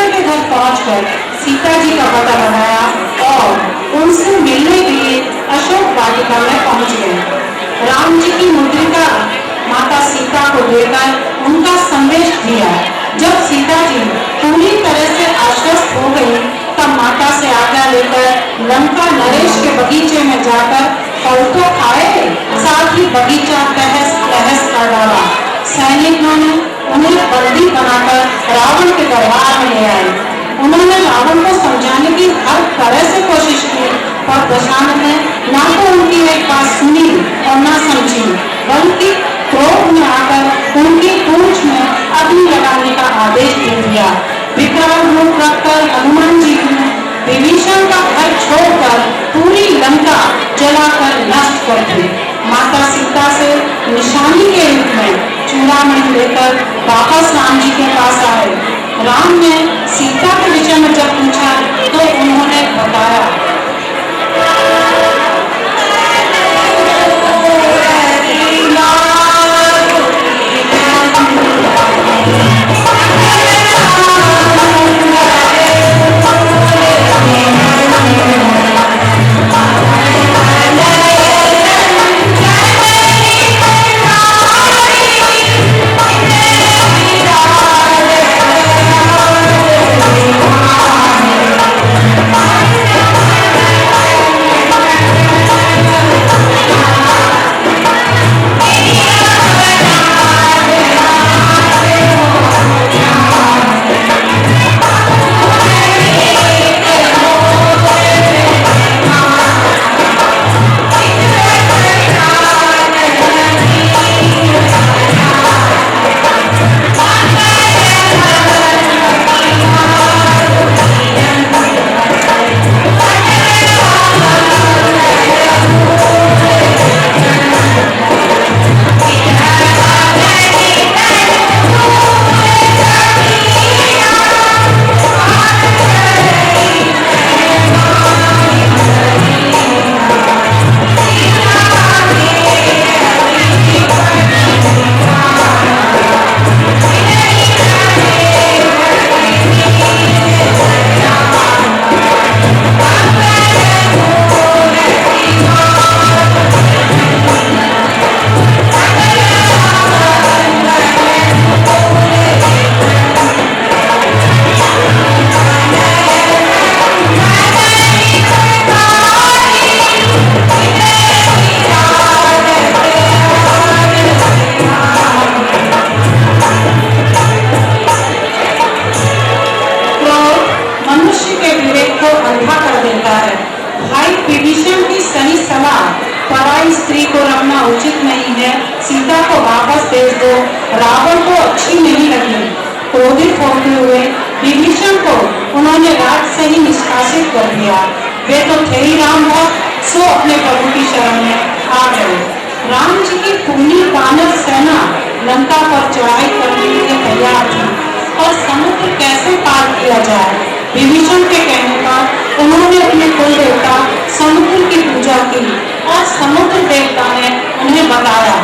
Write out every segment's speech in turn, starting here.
विभीषण के घर पहुंचकर सीता जी का पता लगाया और उनसे मिलने के लिए अशोक वाटिका में पहुंच गए। राम जी की मुद्रिका माता सीता को देकर उनका संदेश दिया। जब सीता जी पूरी तरह से आश्वस्त हो गई तब माता से आज्ञा लेकर लंका नरेश के बगीचे में जाकर फल तो खाए, साथ ही बगीचा तहस नहस कर डाला। सैनिकों ने उन्हें बंदी बनाकर रावण के दरबार में ले आए। उन्होंने रावण को समझाने की हर तरह से कोशिश की, पर दशरथ ने ना तो उनकी एक बात सुनी और ना समझी, बल्कि क्रोध में आकर उनकी पूंछ में अग्नि लगाने का आदेश दे दिया। विकराल रूप रखकर हनुमान जी ने विभीषण का घर छोड़कर पूरी लंका जलाकर नष्ट कर दी। माता सीता से निशानी के रूप में चूड़ामणि लेकर वापस राम जी के पास आए। राम ने सीता के विषय में जब पूछा तो उन्होंने बताया। उचित नहीं है, सीता को वापस भेज दो। रावण को अच्छी नहीं लगी। क्रोधित होते हुए विभीषण को उन्होंने राज से ही निष्कासित कर दिया। वे तो थे ही राम भक्त, सो अपने प्रभु की शरण में आ गए। राम जी की पूरी वानर सेना लंका पर चढ़ाई करने के लिए तैयार थी और समुद्र कैसे पार किया जाए। विभीषण के कहने पर उन्होंने अपने कुल देवता समुद्र की पूजा की और समुद्र देवता ने उन्हें बताया।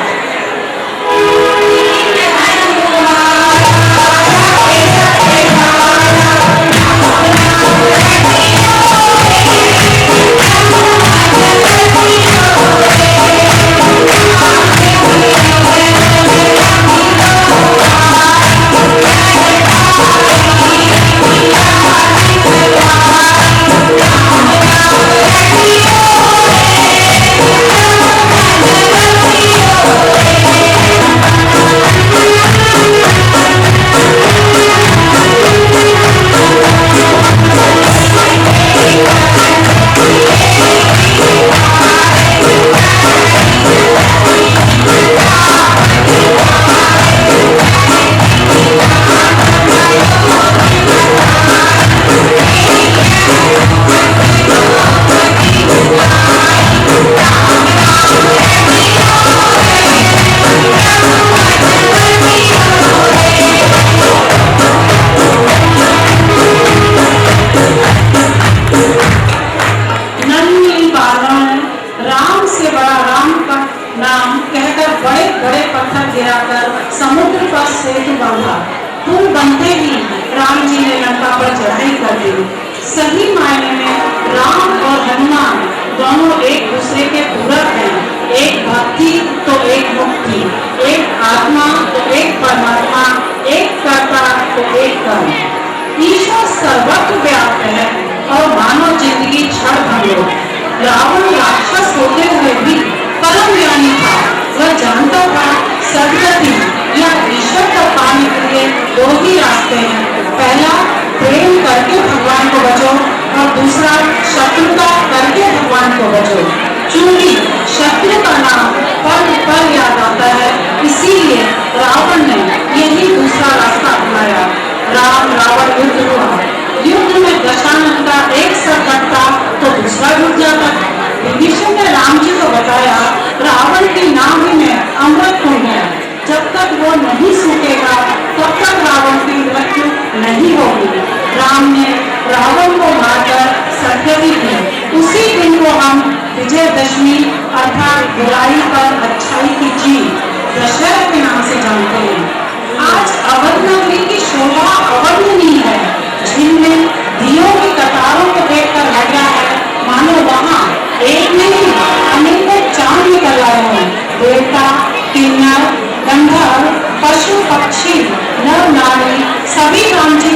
समुद्र पर सेतु बांधा। पुल बनते ही राम जी ने लंका पर चढ़ाई कर दी। सही मायने में राम और हनुमान दोनों एक दूसरे के पूरक हैं। एक भक्ति तो एक मुक्ति, एक आत्मा तो एक परमात्मा, एक कर्ता तो एक कर्म। ईश्वर सर्वत्र व्याप्त है और मानव जिंदगी क्षण भंगुर। रावण राक्षस होते हुए भी परम ज्ञानी था। वह जानता था सदगति या ईश्वर को पाने के लिए दो ही रास्ते हैं। पहला, प्रेम करके भगवान को बचो और दूसरा, शत्रुता करके भगवान को बचो। चूंकि शत्रु का नाम पल पल याद आता है, इसीलिए रावण ने यही दूसरा रास्ता अपनाया। राम रावण युद्ध हुआ। युद्ध में दशानन का एक सर कटता तो दूसरा रुक जाता। विभीषण ने राम जी को बताया, रावण की नाभ में अमृत कुंड है, जब तक वो नहीं सूखेगा तब तक रावण की मृत्यु नहीं होगी। राम ने रावण को मारकर सदगति दी। उसी दिन को हम विजयदशमी अर्थात बुराई पर अच्छाई की जीत दशहरा के नाम से जानते हैं। आज अवध नगरी की शोभा अवर्णनीय है। जिनमें दियों की कतारों को देखकर लग रहा है मानो वहाँ एक नहीं अनेकों चांद निकल आए हैं। देवता, किन्नर, गंधर्व, पशु पक्षी, नर नारी सभी राम जी